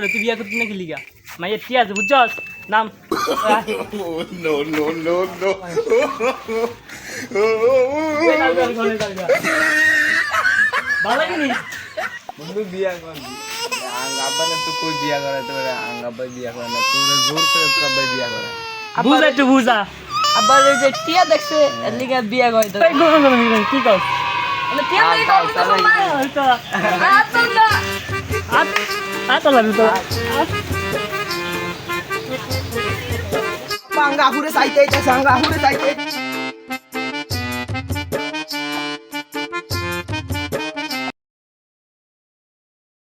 তুই বিয়া করতে নাকি লিগা মাইয়ের কি আছে বুঝছস নাম ভালো লাগেনি বন্ধু বিয়া করবি আব্বারে তো কই বিয়া করে তোর আব্বা বিয়া করে না তোর জোর করে তোর আব্বা বিয়া করে বুঝা একটু বুঝা আবার ওই যে টিয়া দেখছে এর লিগে বিয়া করে তো কি কস মানে টিয়া লাগি করতে তো সময় লাগবে তো পাঙ্গা হুরে চাইতে চাঙ্গা হুরে চাইতে